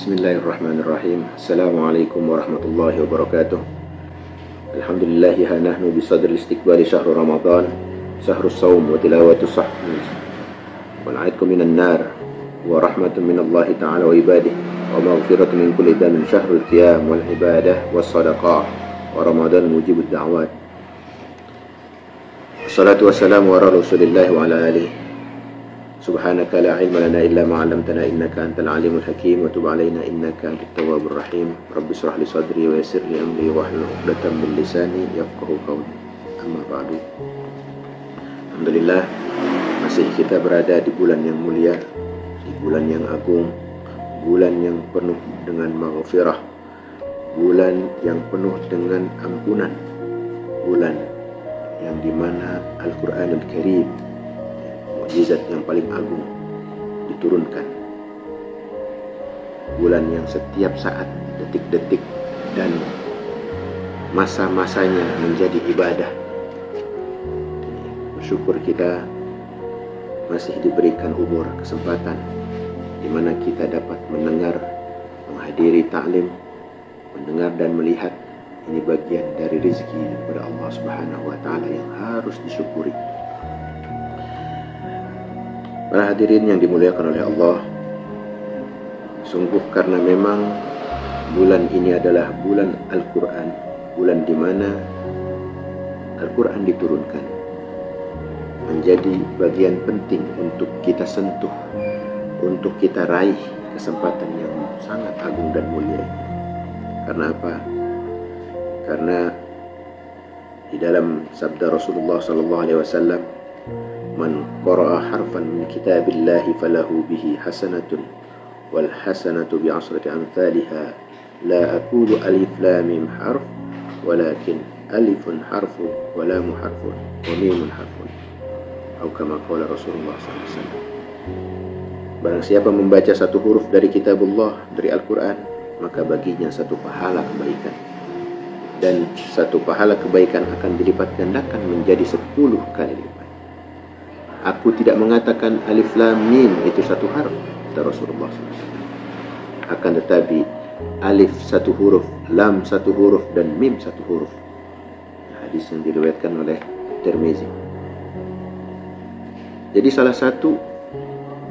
Bismillahirrahmanirrahim. Assalamualaikum warahmatullahi wabarakatuh. Alhamdulillahi hanahnu bisadri istiqbali syahru Ramadan, syahrus sawm wa tilawatu sahbi wal aidku minan nar wa rahmatun minallahi ta'ala wa ibadih wa maghfiratun min kulli damin syahrul qiyam wal ibadah was sadaqah wa Ramadan mujibud da'wat. Wassalatu wassalamu ala Rasulillahi wa ala alihi. Subhanaka la ilma lana illa ma 'allamtana innaka antal alimul hakim wa tub 'alaina innaka antat tawwabur rahim. Rabbi shrah li sadri wa yassir li amri wahlul 'uqdatam min lisani yafqahu qawli. Amma ba'du. Alhamdulillah, masih kita berada di bulan yang mulia, di bulan yang agung, bulan yang penuh dengan maghfirah, bulan yang penuh dengan ampunan, bulan yang dimana Al-Quranul Karim, mukjizat yang paling agung, diturunkan. Bulan yang setiap saat, detik-detik dan masa-masanya menjadi ibadah. Bersyukur kita masih diberikan umur, kesempatan di mana kita dapat mendengar, menghadiri ta'lim, mendengar dan melihat. Ini bagian dari rezeki daripada Allah Subhanahu wa Ta'ala yang harus disyukuri. Para hadirin yang dimuliakan oleh Allah, sungguh karena memang bulan ini adalah bulan Al-Quran, bulan di mana Al-Quran diturunkan, menjadi bagian penting untuk kita sentuh, untuk kita raih kesempatan yang sangat agung dan mulia. Karena apa? Karena di dalam sabda Rasulullah sallallahu alaihi wasallam, man qara'a harfan min kitabillahi falahu bihi hasanatun wal hasanatu bi 'ashrati amsalha la aqulu alif lam mim harf walakin alifun harfun wa lamun harfun wa mimun harfun, atau kama qala Rasulullah sallallahu alaihi wasallam. Barang siapa membaca satu huruf dari kitabullah, dari Al-Quran, maka baginya satu pahala kebaikan, dan satu pahala kebaikan akan dilipat gandakan menjadi 10 kali lipat. Aku tidak mengatakan alif lam mim itu satu harf, kata Rasulullah SAW. Akan tetapi alif satu huruf, lam satu huruf, dan mim satu huruf. Hadis yang diriwayatkan oleh Tirmizi. Jadi salah satu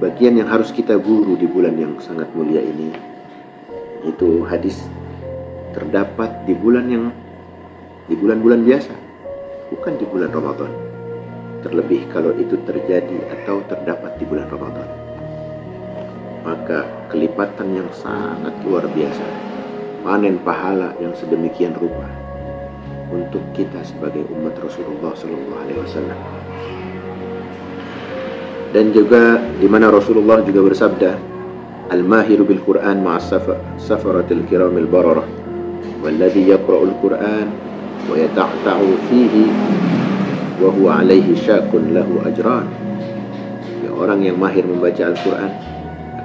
bagian yang harus kita buru di bulan yang sangat mulia ini, itu hadis terdapat di bulan-bulan biasa, bukan di bulan Ramadan. Terlebih kalau itu terjadi atau terdapat di bulan Ramadan, maka kelipatan yang sangat luar biasa, panen pahala yang sedemikian rupa untuk kita sebagai umat Rasulullah sallallahu alaihi wasallam. Dan juga di mana Rasulullah juga bersabda, al-mahiru bil Quran ma'as safaratil kiramil bararah walladhi yaqra'ul Quran wa yata'ta'u fihi wa huwa alaihi syakun lahu ajran. Ya, orang yang mahir membaca Al-Quran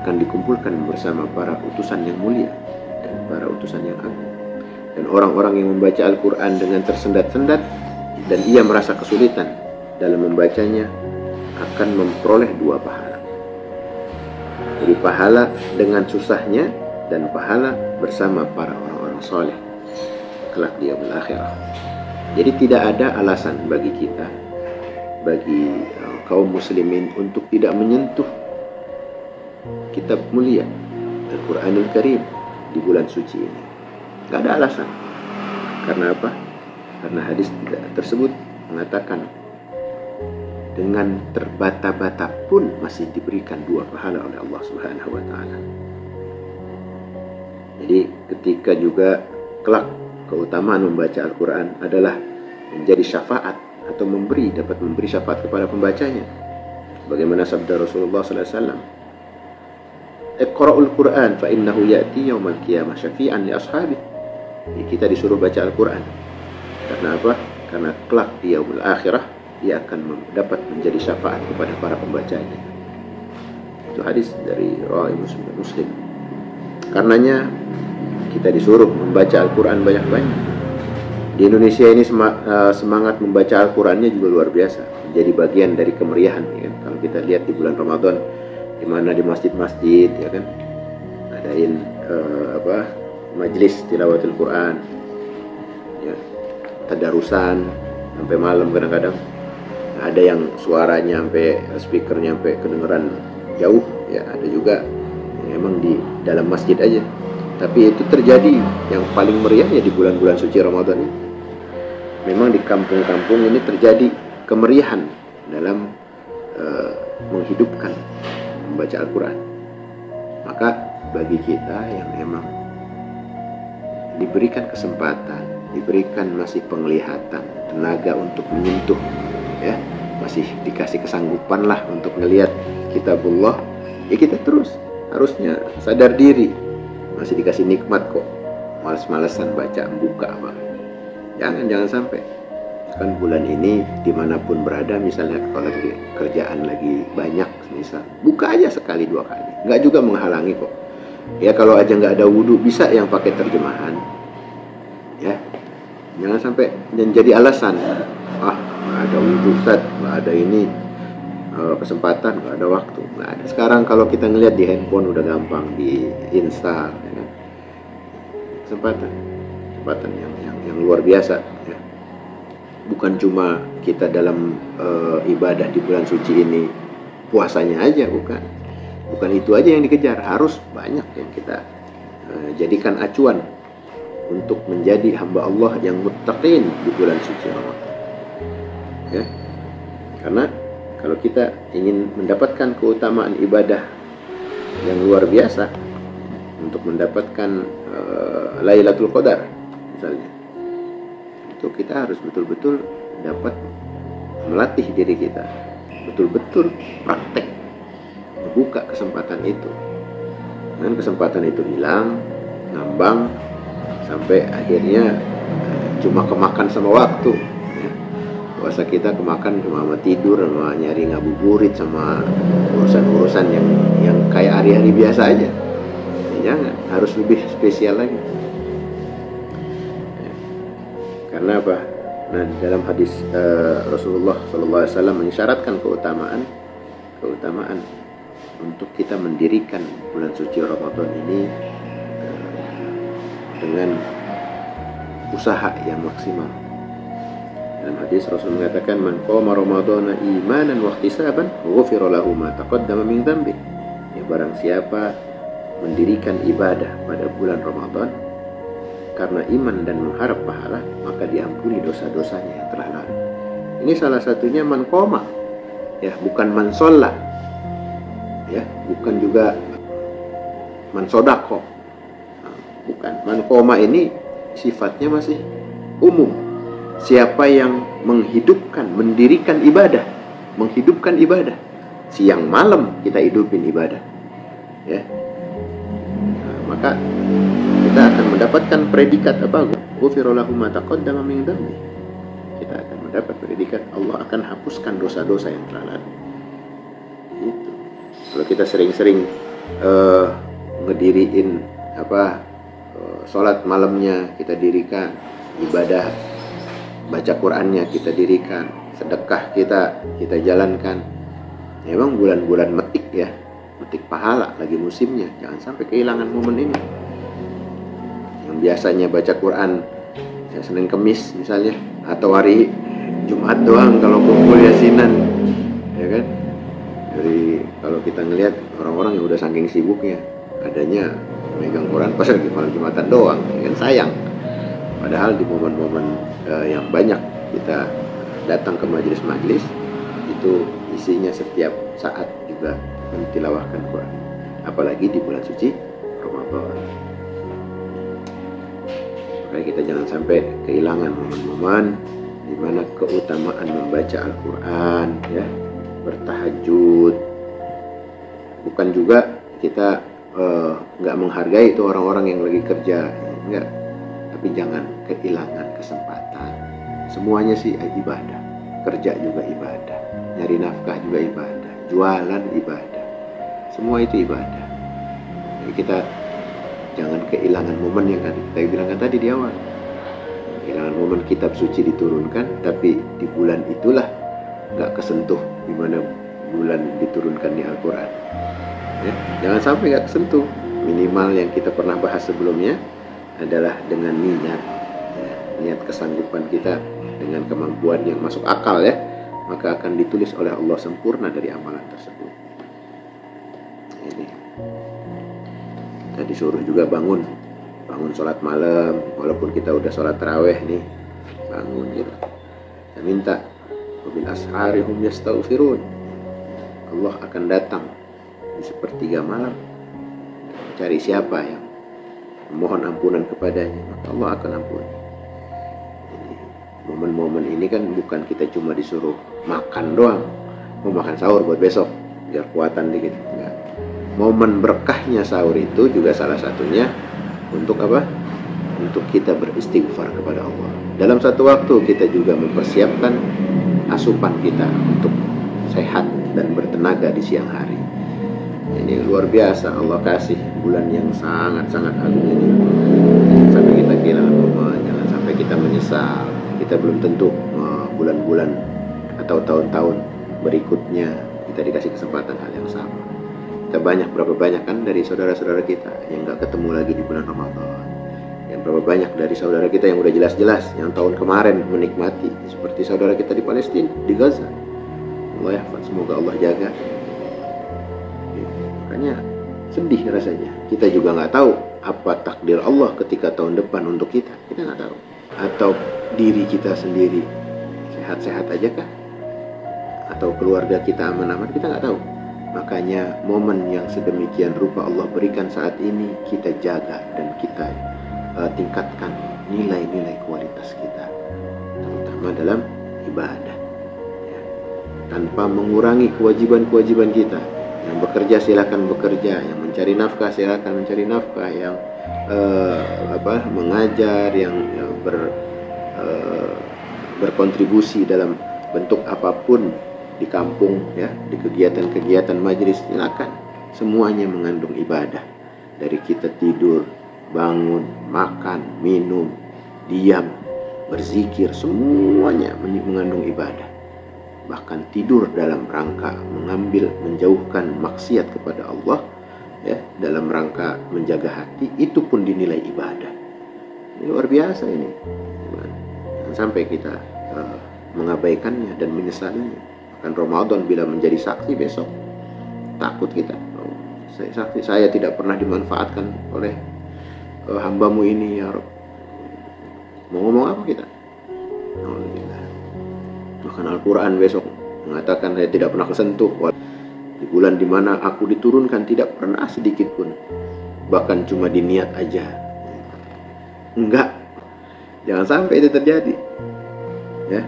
akan dikumpulkan bersama para utusan yang mulia dan para utusan yang agung. Dan orang-orang yang membaca Al-Quran dengan tersendat-sendat dan ia merasa kesulitan dalam membacanya akan memperoleh 2 pahala. Jadi pahala dengan susahnya dan pahala bersama para orang-orang soleh kelak di yaumil akhirah. Jadi tidak ada alasan bagi kita, bagi kaum muslimin untuk tidak menyentuh kitab mulia Al-Quranul Karim di bulan suci ini. Tidak ada alasan. Karena apa? Karena hadis tersebut mengatakan dengan terbata-bata pun masih diberikan 2 pahala oleh Allah Subhanahu wa Ta'ala. Jadi ketika juga kelak keutamaan membaca Al-Quran adalah menjadi syafaat atau dapat memberi syafaat kepada pembacanya. Bagaimana sabda Rasulullah sallallahu alaihi wasallam, "Iqra'ul Quran fa innahu ya'ti yaumal qiyamah syafi'an li ashabi." Kita disuruh baca Al-Quran. Karena apa? Karena kelak di yaumul akhirah dia akan dapat menjadi syafaat kepada para pembacanya. Itu hadis dari Rawi Muslim. Karenanya kita disuruh membaca Al-Quran banyak-banyak. Di Indonesia ini semangat membaca Al-Qurannya juga luar biasa, menjadi bagian dari kemeriahan, ya kan? Kalau kita lihat di bulan Ramadan, di mana di masjid-masjid, ya kan, adain majelis tilawatul Quran, ya, tadarusan sampai malam kadang-kadang. Ada yang suaranya sampai speakernya sampai kedengeran jauh, ya ada juga yang emang di dalam masjid aja. Tapi itu terjadi yang paling meriah ya di bulan-bulan suci Ramadan ini. Memang di kampung-kampung ini terjadi kemeriahan dalam menghidupkan membaca Al-Quran. Maka bagi kita yang memang diberikan kesempatan, diberikan masih penglihatan, tenaga untuk menyentuh, ya, masih dikasih kesanggupan lah untuk ngelihat kitabullah, ya kita terus harusnya sadar diri, masih dikasih nikmat kok, males-malesan baca, buka apa. Jangan sampai. Kan bulan ini dimanapun berada, misalnya kalau lagi kerjaan lagi banyak, misal buka aja sekali dua kali, nggak juga menghalangi kok. Ya kalau aja nggak ada wudhu bisa yang pakai terjemahan, ya jangan sampai dan jadi alasan, nggak ada wudhu Ustaz, nggak ada ini kesempatan, nggak ada waktu, nggak ada. Sekarang kalau kita ngelihat di handphone udah gampang diinstal, ya kan? kesempatan yang luar biasa, ya. Bukan cuma kita dalam ibadah di bulan suci ini puasanya aja, bukan itu aja yang dikejar, harus banyak yang kita jadikan acuan untuk menjadi hamba Allah yang muttaqin di bulan suci Ramadan, ya. Karena kalau kita ingin mendapatkan keutamaan ibadah yang luar biasa, untuk mendapatkan Lailatul Qadar misalnya, itu kita harus betul-betul dapat melatih diri kita, betul-betul praktek membuka kesempatan itu. Dan kesempatan itu hilang, ngambang, sampai akhirnya cuma kemakan sama waktu, ya. Puasa kita kemakan cuma sama tidur, sama nyari ngabuburit, sama urusan-urusan yang kayak hari-hari biasa aja. Ya, jangan, harus lebih spesial lagi. Karena apa? Nah, dalam hadis Rasulullah SAW mengisyaratkan keutamaan untuk kita mendirikan bulan suci Ramadan ini dengan usaha yang maksimal. Dalam hadis Rasul mengatakan, "Man qama Ramadhana imanan wa ihtisaban, ghufira lahu ma taqaddama min dhanbi." Ya, barang siapa mendirikan ibadah pada bulan Ramadan karena iman dan mengharap pahala, maka diampuni dosa-dosanya yang telah lalu. Ini salah satunya man qoma, ya, bukan man sholla, ya, bukan juga man sodako, bukan. Man qoma ini sifatnya masih umum. Siapa yang mendirikan ibadah, menghidupkan ibadah, siang malam kita hidupin ibadah, ya. Maka kita akan mendapatkan predikat apa? Ghufira lahu ma taqaddama min dhanbi. Kita akan mendapat predikat Allah akan hapuskan dosa-dosa yang telah lalu. Itu. Kalau kita sering-sering ngediriin sholat malamnya kita dirikan, ibadah baca Qur'annya kita dirikan, sedekah kita jalankan. Memang bulan-bulan metik, ya, metik pahala lagi musimnya. Jangan sampai kehilangan momen ini. Yang biasanya baca Quran ya, Senin Kemis misalnya, atau hari Jumat doang kalau kumpul yasinan, ya kan. Dari kalau kita ngelihat orang-orang yang udah saking sibuknya, adanya megang Quran pas lagi malam Jumatan doang, ya kan, sayang. Padahal di momen-momen yang banyak kita datang ke majelis-majelis, itu isinya setiap saat juga mentilawahkan Quran, apalagi di bulan suci Ramadan. Makanya kita jangan sampai kehilangan momen-momen di mana keutamaan membaca Al-Quran, ya, bertahajud. Bukan juga kita nggak menghargai itu orang-orang yang lagi kerja, enggak. Tapi jangan kehilangan kesempatan. Semuanya sih ibadah, kerja juga ibadah, nyari nafkah juga ibadah, jualan ibadah, semua itu ibadah. Jadi kita jangan kehilangan momen yang kita bilangkan tadi di awal. Kehilangan momen kitab suci diturunkan, tapi di bulan itulah nggak kesentuh di mana bulan diturunkan di Al-Quran. Ya, jangan sampai nggak kesentuh. minimal yang kita pernah bahas sebelumnya adalah dengan niat, ya, niat kesanggupan kita dengan kemampuan yang masuk akal, ya, maka akan ditulis oleh Allah sempurna dari amalan tersebut. Ini kita disuruh juga bangun sholat malam, walaupun kita udah sholat tarawih nih, bangun gitu. Kita minta wabil ashari hum yastaghfirun, Allah akan datang di sepertiga malam cari siapa yang mohon ampunan kepadanya, maka Allah akan ampuni. Jadi, momen-momen ini kan bukan kita cuma disuruh makan doang, mau makan sahur buat besok biar kuatan dikit, enggak. Momen berkahnya sahur itu juga salah satunya untuk apa? Untuk kita beristighfar kepada Allah. Dalam satu waktu kita juga mempersiapkan asupan kita untuk sehat dan bertenaga di siang hari. Ini luar biasa, Allah kasih bulan yang sangat-sangat agung ini. Jangan sampai kita kehilangan momen, jangan sampai kita menyesal. Kita belum tentu bulan-bulan atau tahun-tahun berikutnya kita dikasih kesempatan hal yang sama. Kita berapa banyak kan dari saudara-saudara kita yang gak ketemu lagi di bulan Ramadan. Yang berapa banyak dari saudara kita yang udah jelas-jelas yang tahun kemarin menikmati, seperti saudara kita di Palestina, di Gaza. Allah ya, semoga Allah jaga. Makanya sedih rasanya. Kita juga nggak tahu apa takdir Allah ketika tahun depan untuk kita. Kita nggak tahu. Atau diri kita sendiri sehat-sehat aja kah? Atau keluarga kita aman-aman? Kita nggak tahu. Makanya momen yang sedemikian rupa Allah berikan saat ini kita jaga dan kita tingkatkan nilai-nilai kualitas kita, terutama dalam ibadah, ya. Tanpa mengurangi kewajiban-kewajiban kita. Yang bekerja silakan bekerja, yang mencari nafkah silakan mencari nafkah, yang mengajar, yang berkontribusi dalam bentuk apapun di kampung, ya, di kegiatan-kegiatan majelis, silakan. Semuanya mengandung ibadah. Dari kita tidur, bangun, makan, minum, diam, berzikir, semuanya mengandung ibadah. Bahkan tidur dalam rangka menjauhkan maksiat kepada Allah, ya, dalam rangka menjaga hati, itu pun dinilai ibadah. Ini luar biasa ini. Jangan sampai kita mengabaikannya dan menyesalinya. Bahkan Ramadan bila menjadi saksi besok, takut kita. Saya tidak pernah dimanfaatkan oleh hambamu ini, ya Rabb. Mau ngomong apa kita? Alhamdulillah. Bahkan Al-Quran besok mengatakan saya tidak pernah kesentuh di bulan dimana aku diturunkan, tidak pernah sedikit pun, bahkan cuma diniat aja. Enggak, jangan sampai itu terjadi, ya.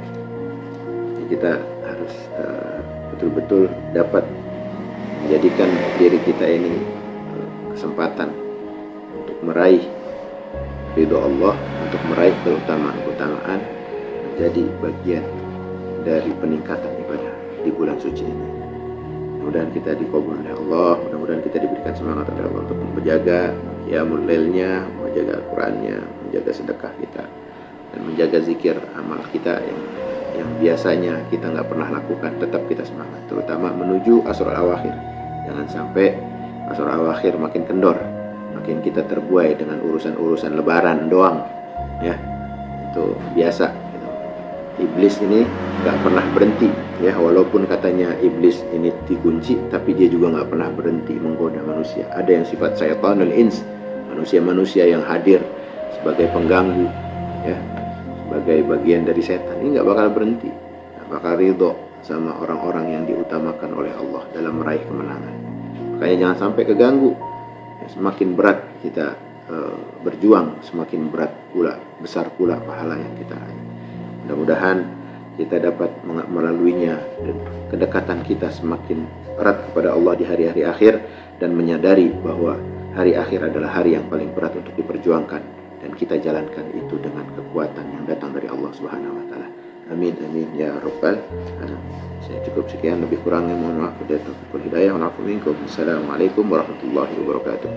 Kita harus betul-betul dapat menjadikan diri kita ini kesempatan untuk meraih ridho Allah, untuk meraih keutamaan menjadi bagian dari peningkatan ibadah di bulan suci ini. Mudah-mudahan kita dikabul oleh Allah, mudah-mudahan kita diberikan semangat oleh Allah untuk menjaga qiyamul lailnya, menjaga Al-Qur'annya, menjaga sedekah kita, dan menjaga zikir amal kita yang biasanya kita nggak pernah lakukan. Tetap kita semangat, terutama menuju Ashrul Awakhir. Jangan sampai Ashrul Awakhir makin kendor, makin kita terbuai dengan urusan-urusan lebaran doang, ya. Itu biasa gitu. Iblis ini nggak pernah berhenti, ya, walaupun katanya iblis ini dikunci, tapi dia juga nggak pernah berhenti menggoda manusia. Ada yang sifat syaitanul ins, manusia-manusia yang hadir sebagai pengganggu, ya, sebagai bagian dari setan. Ini nggak bakal berhenti, nggak bakal ridho sama orang-orang yang diutamakan oleh Allah dalam meraih kemenangan. Makanya jangan sampai keganggu. Semakin berat kita berjuang, semakin berat pula, besar pula pahala yang kita raih. Mudah-mudahan kita dapat melaluinya dan kedekatan kita semakin erat kepada Allah di hari-hari akhir, dan menyadari bahwa hari akhir adalah hari yang paling berat untuk diperjuangkan, dan kita jalankan itu dengan kekuatan yang datang dari Allah Subhanahu wa taala. Amin amin ya rabbal alamin. Saya cukup sekian, lebih kurangnya mohon maaf. Wabillahi taufiq wal hidayah. Assalamualaikum warahmatullahi wabarakatuh.